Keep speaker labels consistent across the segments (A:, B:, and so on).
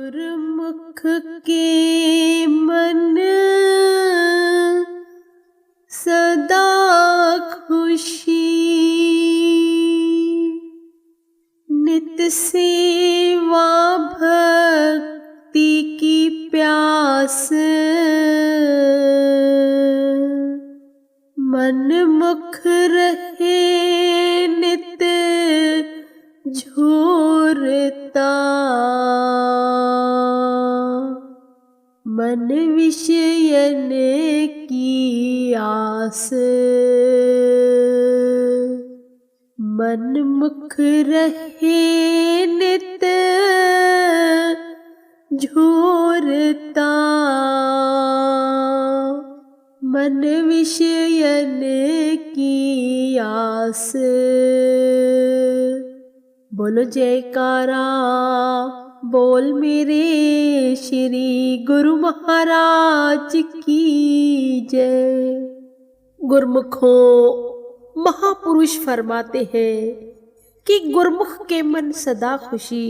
A: गुरुमुख के मन सदा खुशी, नित सेवा भक्ति की प्यास, मन मुख रहे नित झोरता, मन विषयन की आस, मन मुख रहे नित झोरता, मन विषयन की आस। बोलो जयकारा, बोल मेरे श्री गुरु महाराज की जय। गुरुमुखों, महापुरुष फरमाते हैं कि गुरुमुख के मन सदा खुशी,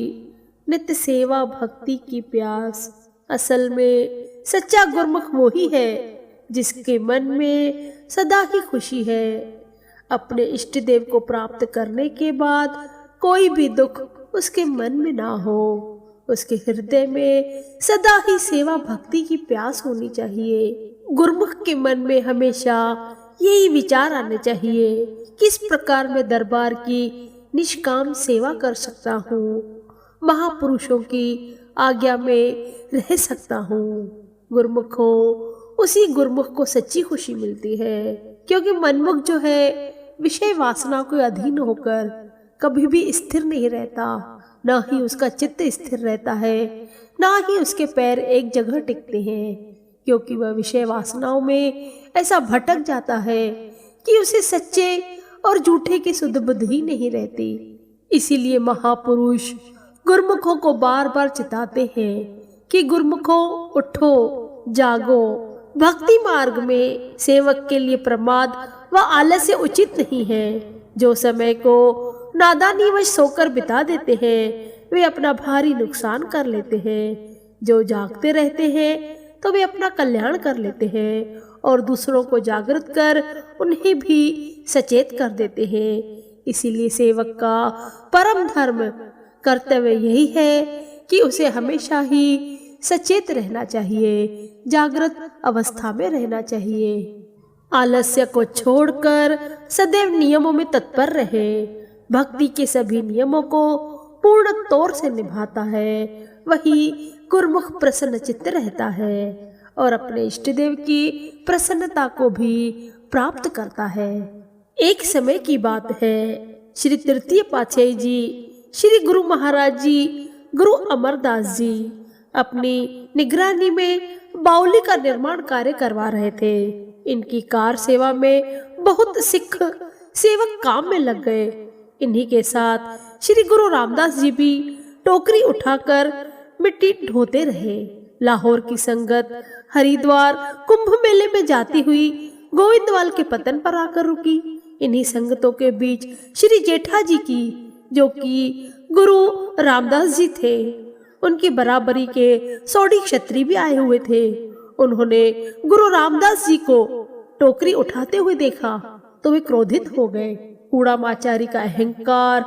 A: नित्य सेवा भक्ति की प्यास। असल में सच्चा गुरुमुख वो ही है जिसके मन में सदा ही खुशी है। अपने इष्ट देव को प्राप्त करने के बाद कोई भी दुख उसके मन में ना हो। उसके हृदय में सदा ही सेवा भक्ति की प्यास होनी चाहिए। गुरुमुख के मन में हमेशा यही विचार आने चाहिए, किस प्रकार मैं दरबार की निष्काम सेवा कर सकता हूँ, महापुरुषों की आज्ञा में रह सकता हूँ। गुरुमुखों, उसी गुरुमुख को सच्ची खुशी मिलती है, क्योंकि मनमुख जो है विषय वासना के अधीन होकर कभी भी स्थिर नहीं रहता, ना ही उसका चित्त स्थिर रहता है, ना ही उसके पैर एक जगह टिकते हैं, क्योंकि वह विषय वासनाओं में ऐसा भटक जाता है कि उसे सच्चे और झूठे की सुध बुध ही नहीं रहती। इसीलिए महापुरुष गुरुमुखों को बार बार चिताते हैं कि गुरुमुखों उठो, जागो। भक्ति मार्ग में सेवक के लिए प्रमाद व आलस्य उचित नहीं है। जो समय को नादानीवश सोकर बिता देते हैं वे अपना भारी नुकसान कर लेते हैं। जो जागते रहते हैं तो वे अपना कल्याण कर लेते हैं और दूसरों को जागृत कर उन्हें भी सचेत कर देते हैं। इसीलिए सेवक का परम धर्म कर्तव्य यही है कि उसे हमेशा ही सचेत रहना चाहिए, जागृत अवस्था में रहना चाहिए। आलस्य को छोड़कर सदैव नियमों में तत्पर रहे। भक्ति के सभी नियमों को पूर्ण तौर से निभाता है, वही गुरुमुख प्रसन्न चित्त रहता है और अपने इष्ट देव की प्रसन्नता को भी प्राप्त करता है। एक समय की बात है, श्री तृतीय पातशाही जी, श्री गुरु महाराज जी, गुरु अमरदास जी अपनी निगरानी में बावली का निर्माण कार्य करवा रहे थे। इनकी कार सेवा में बहुत सिख सेवक काम में लग गए। इन्हीं के साथ श्री गुरु रामदास जी भी टोकरी उठाकर मिट्टी ढोते रहे। लाहौर की संगत हरिद्वार कुंभ मेले में जाती हुई गोविंदवाल के पतन पर आकर रुकी। इन्हीं संगतों के बीच श्री जेठा जी की, जो कि गुरु रामदास जी थे, उनकी बराबरी के सौड़ी क्षत्रिय भी आए हुए थे। उन्होंने गुरु रामदास जी को टोकरी उठाते हुए देखा तो वे क्रोधित हो गए। कूड़ा माचारी का अहंकार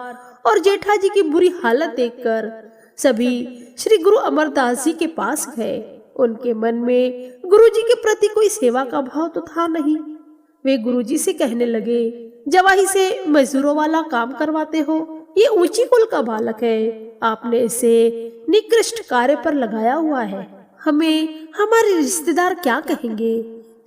A: और जेठा जी की बुरी हालत देखकर सभी श्री गुरु अमरदास जी के पास गए। उनके मन में गुरु जी के प्रति कोई सेवा का भाव तो था नहीं। वे गुरु जी से कहने लगे, जवाही से मजदूरों वाला काम करवाते हो, ये ऊंची कुल का बालक है, आपने इसे निकृष्ट कार्य पर लगाया हुआ है, हमें हमारे रिश्तेदार क्या कहेंगे।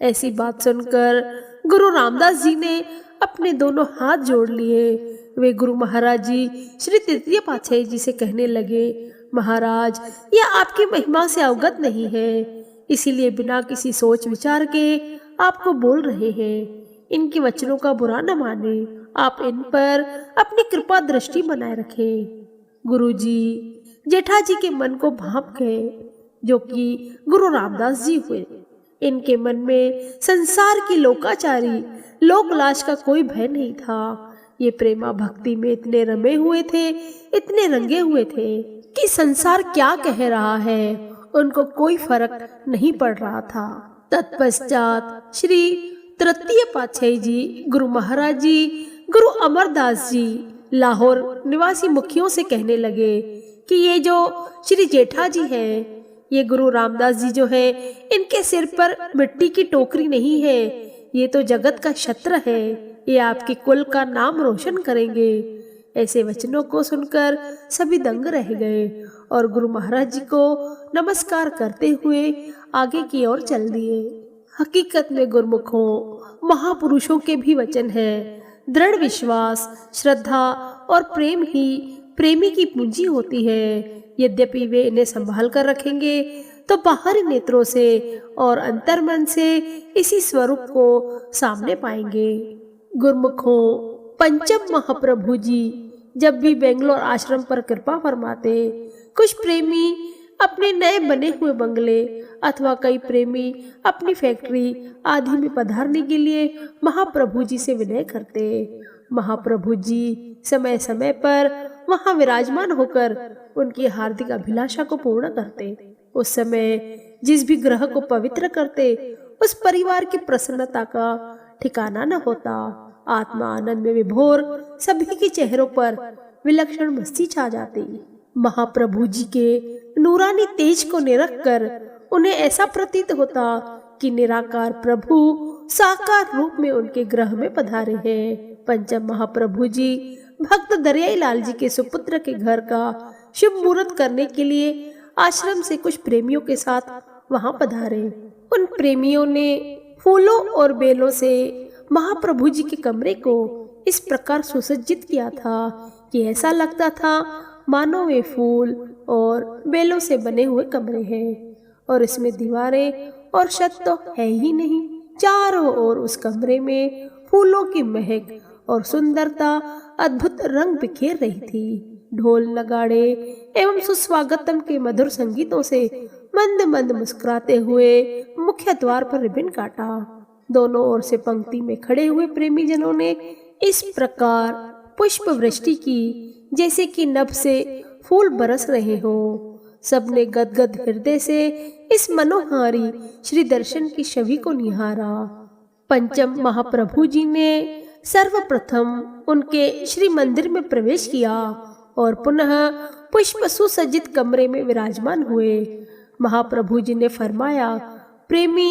A: ऐसी बात सुनकर गुरु रामदास जी ने अपने दोनों हाथ जोड़ लिए। वे गुरु महाराज जी श्री तृतीय पातशाही जी से कहने लगे, महाराज, यह आपकी महिमा से अवगत नहीं है, इसीलिए बिना किसी सोच विचार के आपको बोल रहे हैं। इनके वचनों का बुरा न माने, आप इन पर अपनी कृपा दृष्टि बनाए रखें। गुरु जी जेठा जी के मन को भांप गए, जो कि गुरु रामदास जी हुए। इनके मन में संसार की लोकाचारी लोकलाज का कोई भय नहीं था। ये प्रेमा भक्ति में इतने रमे हुए थे, इतने रंगे हुए थे कि संसार क्या कह रहा है उनको कोई फर्क नहीं पड़ रहा था। तत्पश्चात श्री तृतीय पातशाही जी, गुरु महाराज जी, गुरु अमरदास जी लाहौर निवासी मुखियों से कहने लगे कि ये जो श्री जेठा जी हैं, ये गुरु रामदास जी जो है, इनके सिर पर मिट्टी की टोकरी नहीं है, ये तो जगत का छत्र है, ये आपके कुल का नाम रोशन करेंगे। ऐसे वचनों को सुनकर सभी दंग रह गए और गुरु महाराज जी को नमस्कार करते हुए आगे की ओर चल दिए। हकीकत में गुरुमुखों, महापुरुषों के भी वचन है, दृढ़ विश्वास, श्रद्धा और प्रेम ही प्रेमी की पूंजी होती है। यद्यपि वे इन्हें संभाल कर रखेंगे तो बाहरी नेत्रों से और अंतर्मन से इसी स्वरूप को सामने पाएंगे। गुरुमुखों, पंचम महाप्रभु जी जब भी बेंगलोर आश्रम पर कृपा फरमाते, कुछ प्रेमी अपने नए बने हुए बंगले अथवा कई प्रेमी अपनी फैक्ट्री आदि में पधारने के लिए महाप्रभु जी से विनय करते। महाप्रभु जी समय समय पर वहां विराजमान होकर उनकी हार्दिक अभिलाषा को पूर्ण करते। उस समय जिस भी ग्रह को पवित्र करते, उस परिवार की प्रसन्नता का ठिकाना न होता। आत्मा आनंद में विभोर सभी के चेहरों पर विलक्षण मस्ती छा जाती। महाप्रभु जी के नूरानी तेज को निरख कर उन्हें ऐसा प्रतीत होता कि निराकार प्रभु साकार रूप में उनके ग्रह में पधारे हैं। पंचम महाप्रभु जी भक्त दरियाई लाल जी के सुपुत्र के घर का शुभ मुहूर्त करने के लिए आश्रम से कुछ प्रेमियों के साथ वहां पधारे। उन प्रेमियों ने फूलों और बेलों से महाप्रभु जी के कमरे को इस प्रकार सुसज्जित किया था कि ऐसा लगता था मानो वे फूल और बेलों से बने हुए कमरे हैं और इसमें दीवारें और छत तो है ही नहीं। चारों ओर उस कमरे में फूलों की महक और सुंदरता अद्भुत रंग बिखेर रही थी। ढोल नगाड़े एवं सुस्वागतम के मधुर संगीतों से मंद मंद मुस्कुराते हुए मुख्य द्वार पर रिबन काटा। दोनों ओर से पंक्ति में खड़े हुए प्रेमी जनों ने इस प्रकार पुष्प वृष्टि की जैसे कि नभ से फूल बरस रहे हो। सबने गदगद हृदय से इस मनोहारी श्री दर्शन की छवि को निहारा। पंचम महाप्रभु जी ने सर्वप्रथम उनके श्री मंदिर में प्रवेश किया और पुनः पुष्प सुसज्जित कमरे में विराजमान हुए। महाप्रभु जी ने फरमाया, प्रेमी,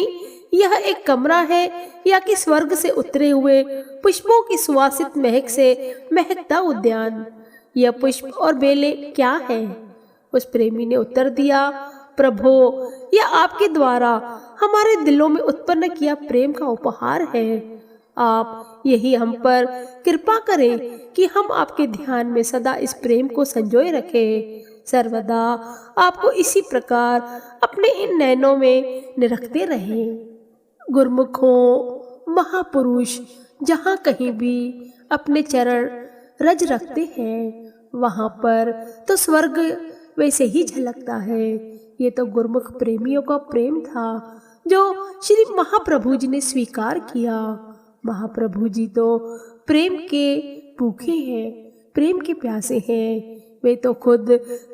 A: यह एक कमरा है या कि स्वर्ग से उतरे हुए पुष्पों की सुवासित महक से महकता उद्यान? यह पुष्प और बेले क्या है? उस प्रेमी ने उत्तर दिया, प्रभो, यह आपके द्वारा हमारे दिलों में उत्पन्न किया प्रेम का उपहार है। आप यही हम पर कृपा करें कि हम आपके ध्यान में सदा इस प्रेम को संजोए रखें, सर्वदा आपको इसी प्रकार अपने इन नैनों में निरखते रहें। गुरुमुखों, महापुरुष जहाँ कहीं भी अपने चरण रज रखते हैं वहाँ पर तो स्वर्ग वैसे ही झलकता है। ये तो गुरुमुख प्रेमियों का प्रेम था जो श्री महाप्रभु जी ने स्वीकार किया। महाप्रभु जी तो प्रेम के भूखे हैं, प्रेम के प्यासे हैं। वे तो खुद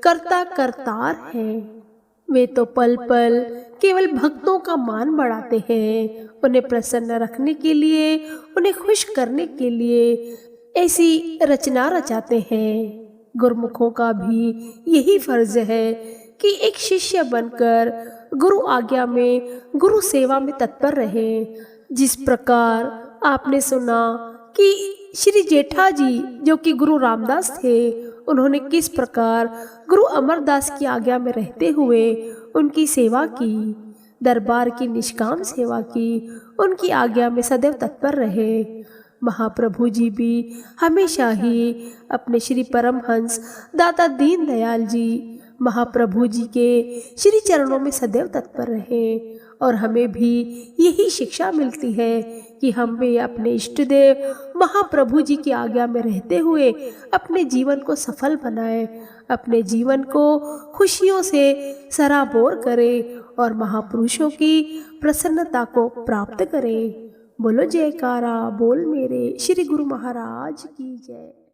A: कर्ता करतार हैं। वे तो पल पल केवल भक्तों का मान बढ़ाते हैं। उन्हें प्रसन्न रखने के लिए, उन्हें खुश करने के लिए ऐसी रचना रचाते हैं। गुरुमुखों का भी यही फर्ज है कि एक शिष्य बनकर गुरु आज्ञा में, गुरु सेवा में तत्पर रहे। जिस प्रकार आपने सुना कि श्री जेठा जी जो कि गुरु रामदास थे, उन्होंने किस प्रकार गुरु अमरदास की आज्ञा में रहते हुए उनकी सेवा की, दरबार की निष्काम सेवा की, उनकी आज्ञा में सदैव तत्पर रहे। महाप्रभु जी भी हमेशा ही अपने श्री परमहंस दाता दीन दयाल जी महाप्रभु जी के श्री चरणों में सदैव तत्पर रहे। और हमें भी यही शिक्षा मिलती है कि हम भी अपने इष्ट देव महाप्रभु जी की आज्ञा में रहते हुए अपने जीवन को सफल बनाएं, अपने जीवन को खुशियों से सराबोर करें और महापुरुषों की प्रसन्नता को प्राप्त करें। बोलो जयकारा बोल मेरे श्री गुरु महाराज की जय।